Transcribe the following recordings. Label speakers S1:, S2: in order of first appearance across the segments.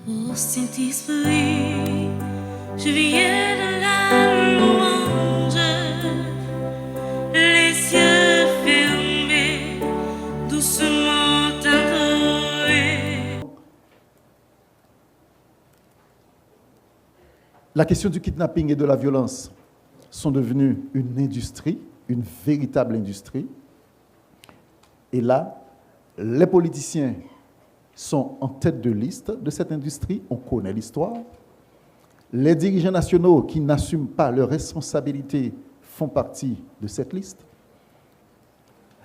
S1: Ô Saint-Esprit, je viens de la louange, les yeux fermés, doucement adorés.
S2: La question du kidnapping et de la violence sont devenues une industrie, une véritable industrie. Et là, les politiciens sont en tête de liste de cette industrie, on connaît l'histoire. Les dirigeants nationaux qui n'assument pas leurs responsabilités font partie de cette liste.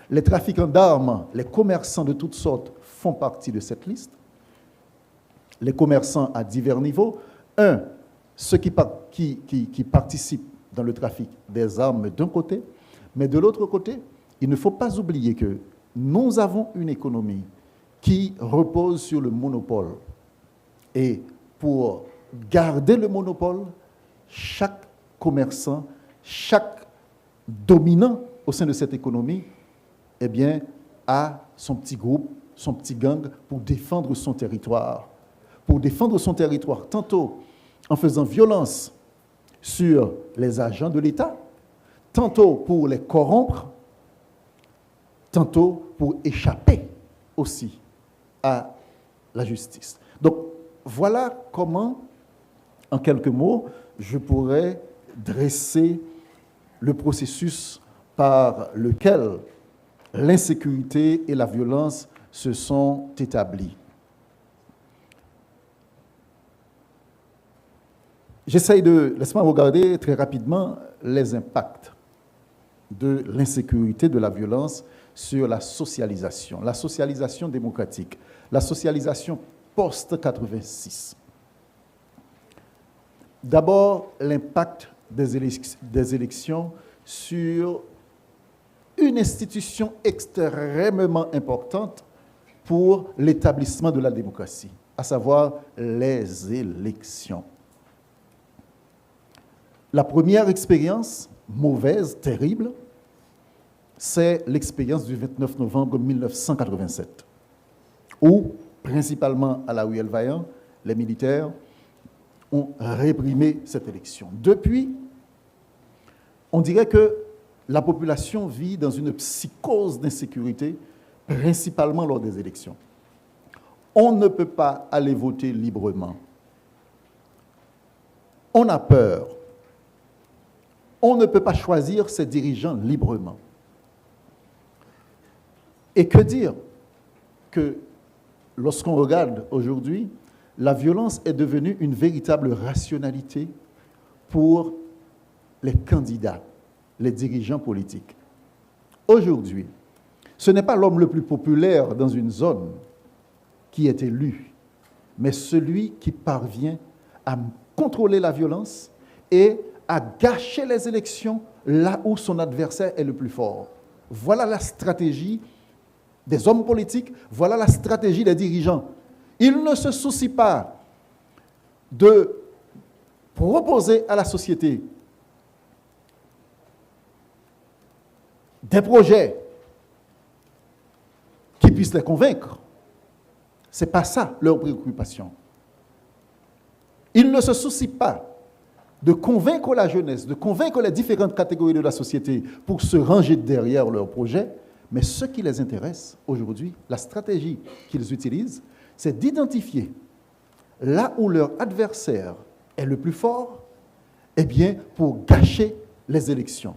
S2: Les trafiquants d'armes, les commerçants de toutes sortes font partie de cette liste. Les commerçants à divers niveaux. Ceux qui participent dans le trafic des armes d'un côté, mais de l'autre côté, il ne faut pas oublier que nous avons une économie qui repose sur le monopole. Et pour garder le monopole, chaque commerçant, chaque dominant au sein de cette économie, eh bien, a son petit groupe, son petit gang pour défendre son territoire. Pour défendre son territoire, tantôt en faisant violence sur les agents de l'État, tantôt pour les corrompre, tantôt pour échapper aussi à la justice. Donc, voilà comment, en quelques mots, je pourrais dresser le processus par lequel l'insécurité et la violence se sont établies. J'essaye laisse-moi regarder très rapidement les impacts de l'insécurité, de la violence sur la socialisation démocratique, la socialisation post-86. D'abord, l'impact des élections sur une institution extrêmement importante pour l'établissement de la démocratie, à savoir les élections. La première expérience, mauvaise, terrible, c'est l'expérience du 29 novembre 1987, où, principalement à la ruelle Vaillant, les militaires ont réprimé cette élection. Depuis, on dirait que la population vit dans une psychose d'insécurité, principalement lors des élections. On ne peut pas aller voter librement. On a peur. On ne peut pas choisir ses dirigeants librement. Et que dire que lorsqu'on regarde aujourd'hui, la violence est devenue une véritable rationalité pour les candidats, les dirigeants politiques. Aujourd'hui, ce n'est pas l'homme le plus populaire dans une zone qui est élu, mais celui qui parvient à contrôler la violence et à gâcher les élections là où son adversaire est le plus fort. Voilà la stratégie des hommes politiques, voilà la stratégie des dirigeants. Ils ne se soucient pas de proposer à la société des projets qui puissent les convaincre. Ce n'est pas ça leur préoccupation. Ils ne se soucient pas de convaincre la jeunesse, de convaincre les différentes catégories de la société pour se ranger derrière leurs projets. Mais ce qui les intéresse aujourd'hui, la stratégie qu'ils utilisent, c'est d'identifier là où leur adversaire est le plus fort, eh bien, pour gâcher les élections.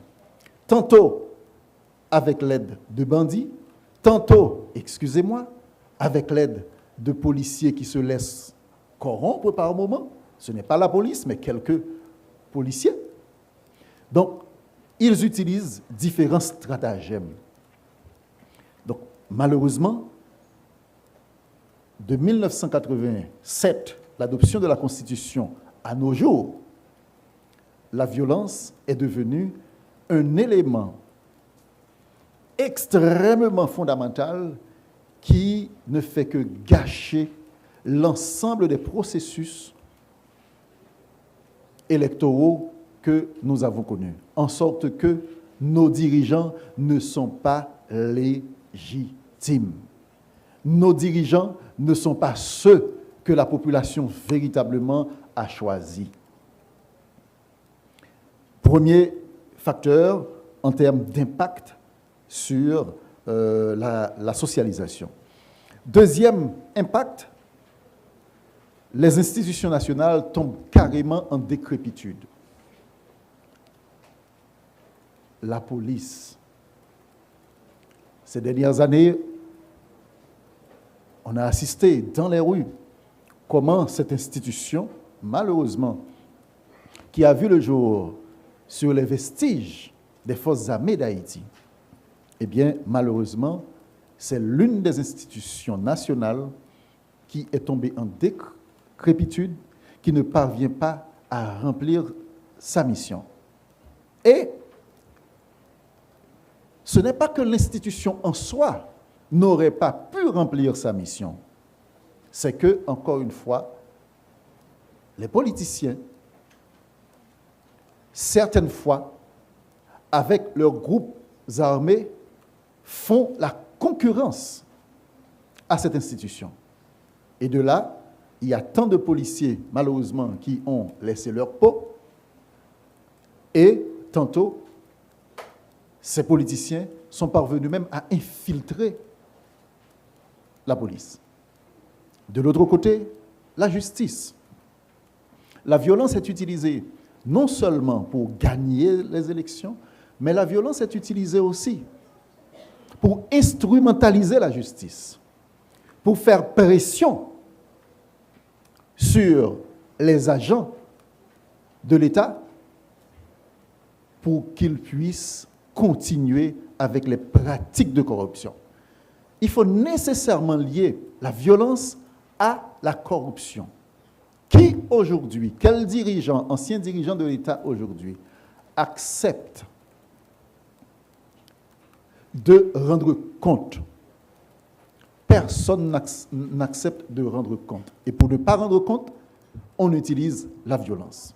S2: Tantôt avec l'aide de bandits, tantôt, excusez-moi, avec l'aide de policiers qui se laissent corrompre par moment. Ce n'est pas la police, mais quelques policiers. Donc, ils utilisent différents stratagèmes. Donc, malheureusement, de 1987, l'adoption de la Constitution à nos jours, la violence est devenue un élément extrêmement fondamental qui ne fait que gâcher l'ensemble des processus électoraux que nous avons connus, en sorte que nos dirigeants ne sont pas légitimes. Nos dirigeants ne sont pas ceux que la population véritablement a choisi. Premier facteur en termes d'impact sur la socialisation. Deuxième impact, les institutions nationales tombent carrément en décrépitude. La police. Ces dernières années, on a assisté dans les rues comment cette institution, malheureusement, qui a vu le jour sur les vestiges des forces armées d'Haïti, eh bien, malheureusement, c'est l'une des institutions nationales qui est tombée en décrépitude, qui ne parvient pas à remplir sa mission. Et ce n'est pas que l'institution en soi n'aurait pas pu remplir sa mission. C'est que, encore une fois, les politiciens, certaines fois, avec leurs groupes armés, font la concurrence à cette institution. Et de là, il y a tant de policiers, malheureusement, qui ont laissé leur peau, et tantôt, ces politiciens sont parvenus même à infiltrer la police. De l'autre côté, la justice. La violence est utilisée non seulement pour gagner les élections, mais la violence est utilisée aussi pour instrumentaliser la justice, pour faire pression sur les agents de l'État pour qu'ils puissent continuer avec les pratiques de corruption. Il faut nécessairement lier la violence à la corruption. Qui aujourd'hui, quel dirigeant, ancien dirigeant de l'État aujourd'hui, accepte de rendre compte? Personne n'accepte de rendre compte. Et pour ne pas rendre compte, on utilise la violence.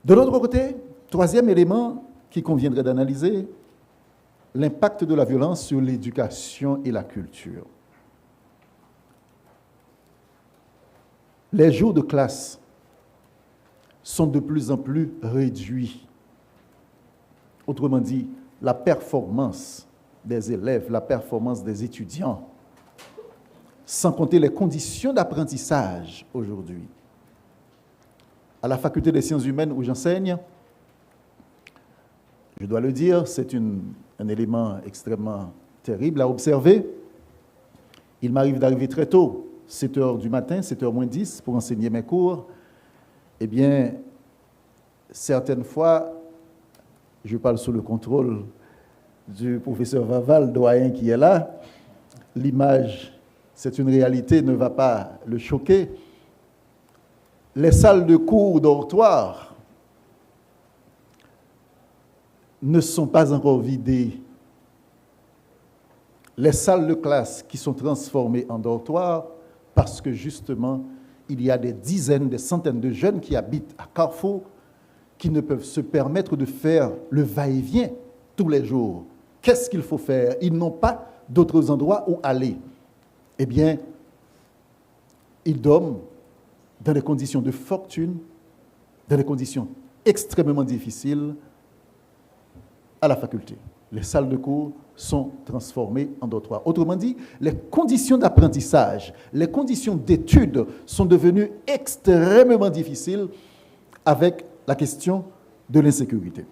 S2: De l'autre côté, troisième élément qu'il conviendrait d'analyser, l'impact de la violence sur l'éducation et la culture. Les jours de classe sont de plus en plus réduits. Autrement dit, la performance des élèves, la performance des étudiants, sans compter les conditions d'apprentissage aujourd'hui. À la faculté des sciences humaines où j'enseigne, je dois le dire, c'est un élément extrêmement terrible à observer. Il m'arrive d'arriver très tôt, 7 heures du matin, 7h moins 10, pour enseigner mes cours. Eh bien, certaines fois, je parle sous le contrôle du professeur Vaval, doyen qui est là. L'image, c'est une réalité, ne va pas le choquer. Les salles de cours, dortoirs, ne sont pas encore vidées. Les salles de classe qui sont transformées en dortoirs parce que justement, il y a des dizaines, des centaines de jeunes qui habitent à Carrefour qui ne peuvent se permettre de faire le va-et-vient tous les jours. Qu'est-ce qu'il faut faire? Ils n'ont pas d'autres endroits où aller. Eh bien, ils dorment dans des conditions de fortune, dans des conditions extrêmement difficiles à la faculté. Les salles de cours sont transformées en dortoirs. Autrement dit, les conditions d'apprentissage, les conditions d'études sont devenues extrêmement difficiles avec la question de l'insécurité.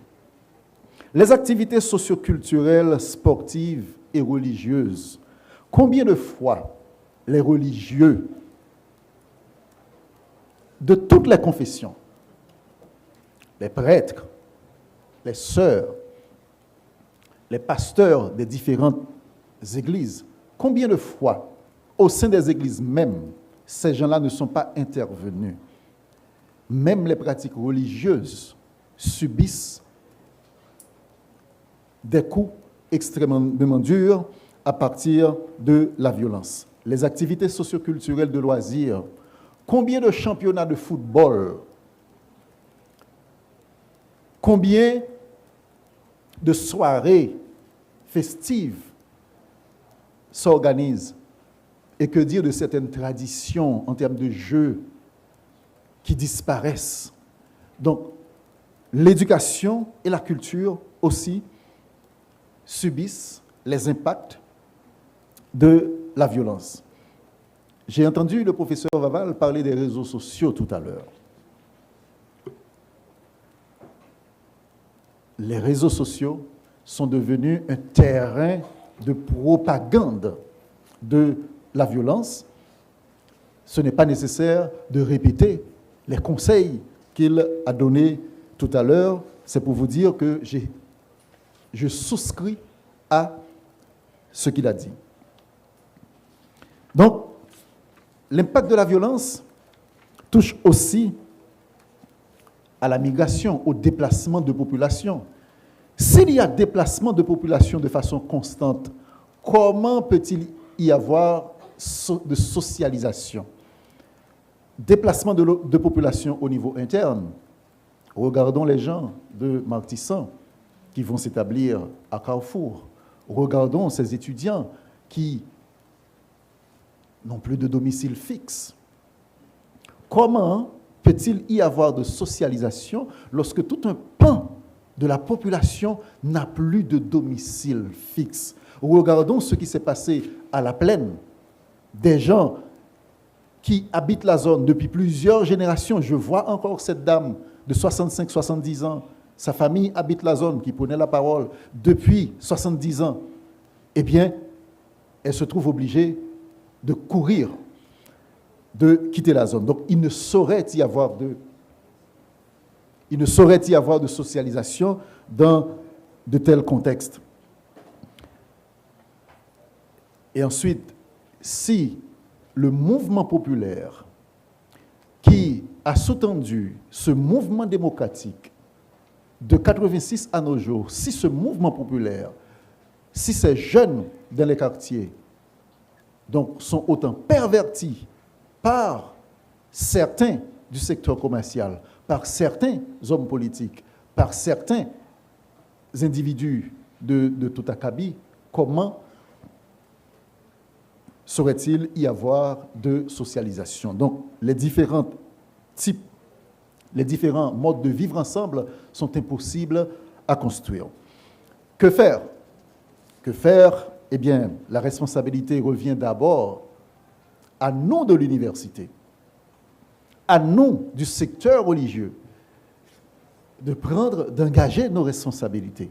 S2: Les activités socioculturelles, sportives et religieuses. Combien de fois les religieux de toutes les confessions, les prêtres, les sœurs, les pasteurs des différentes églises, combien de fois, au sein des églises même, ces gens-là ne sont pas intervenus? Même les pratiques religieuses subissent des coups extrêmement durs à partir de la violence. Les activités socioculturelles de loisirs, combien de championnats de football, combien de soirées festives s'organisent Et que dire de certaines traditions en termes de jeux qui disparaissent? Donc, l'éducation et la culture aussi subissent les impacts de la violence. J'ai entendu le professeur Vaval parler des réseaux sociaux tout à l'heure. Les réseaux sociaux sont devenus un terrain de propagande de la violence. Ce n'est pas nécessaire de répéter les conseils qu'il a donnés tout à l'heure. C'est pour vous dire que je souscris à ce qu'il a dit. Donc, l'impact de la violence touche aussi à la migration, au déplacement de population. S'il y a déplacement de population de façon constante, comment peut-il y avoir de socialisation? Déplacement de population au niveau interne. Regardons les gens de Martissan qui vont s'établir à Carrefour. Regardons ces étudiants qui n'ont plus de domicile fixe. Comment peut-il y avoir de socialisation lorsque tout un pan de la population n'a plus de domicile fixe? Regardons ce qui s'est passé à la Plaine. Des gens qui habitent la zone depuis plusieurs générations. Je vois encore cette dame de 65-70 ans. Sa famille habite la zone, qui prenait la parole depuis 70 ans. Eh bien, elle se trouve obligée de courir, de quitter la zone. Donc, il ne saurait y avoir de socialisation dans de tels contextes. Et ensuite, si le mouvement populaire qui a sous-tendu ce mouvement démocratique de 86 à nos jours, si ce mouvement populaire, si ces jeunes dans les quartiers donc, sont autant pervertis par certains du secteur commercial, par certains hommes politiques, par certains individus de tout acabit, comment saurait-il y avoir de socialisation? Donc, les différents types, les différents modes de vivre ensemble sont impossibles à construire. Que faire? Que faire? Eh bien, la responsabilité revient d'abord à nous de l'université, à nous du secteur religieux, d'engager nos responsabilités.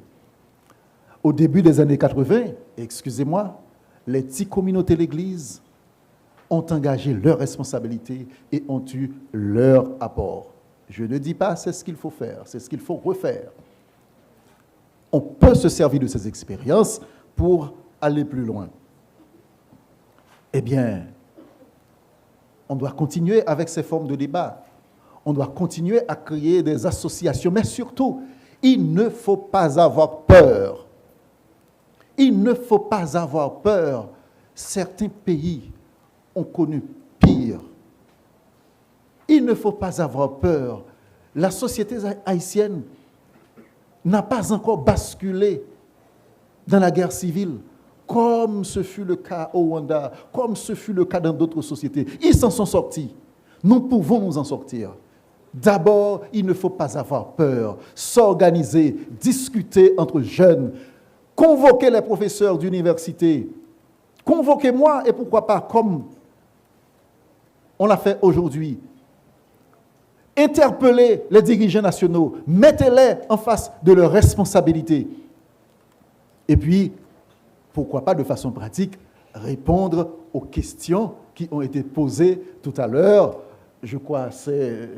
S2: Au début des années 80, excusez-moi, les petites communautés de l'Église ont engagé leurs responsabilités et ont eu leur apport. Je ne dis pas c'est ce qu'il faut faire, c'est ce qu'il faut refaire. On peut se servir de ces expériences pour aller plus loin. Eh bien, on doit continuer avec ces formes de débat. On doit continuer à créer des associations, mais surtout, il ne faut pas avoir peur. Il ne faut pas avoir peur. Certains pays ont connu pire. Il ne faut pas avoir peur. La société haïtienne n'a pas encore basculé dans la guerre civile, comme ce fut le cas au Rwanda, comme ce fut le cas dans d'autres sociétés. Ils s'en sont sortis. Nous pouvons nous en sortir. D'abord, il ne faut pas avoir peur. S'organiser, discuter entre jeunes, convoquer les professeurs d'université, convoquez-moi et pourquoi pas, comme on l'a fait aujourd'hui, interpeller les dirigeants nationaux, mettez-les en face de leurs responsabilités. Et puis, pourquoi pas de façon pratique, répondre aux questions qui ont été posées tout à l'heure. Je crois que c'est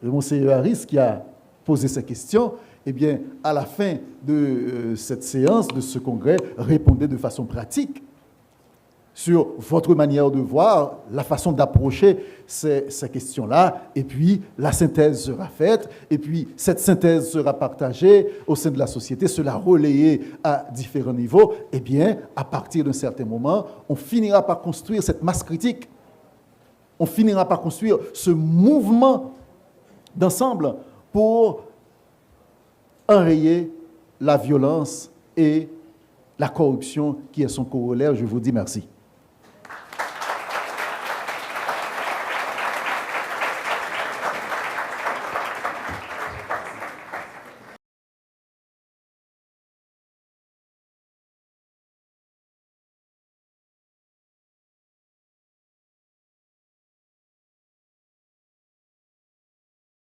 S2: Monseigneur Harris qui a posé ces questions. Eh bien, à la fin de cette séance, de ce congrès, répondez de façon pratique sur votre manière de voir, la façon d'approcher ces questions-là, et puis la synthèse sera faite, et puis cette synthèse sera partagée au sein de la société, cela relayé à différents niveaux. Eh bien, à partir d'un certain moment, on finira par construire cette masse critique, on finira par construire ce mouvement d'ensemble pour enrayer la violence et la corruption qui est son corollaire. Je vous dis merci.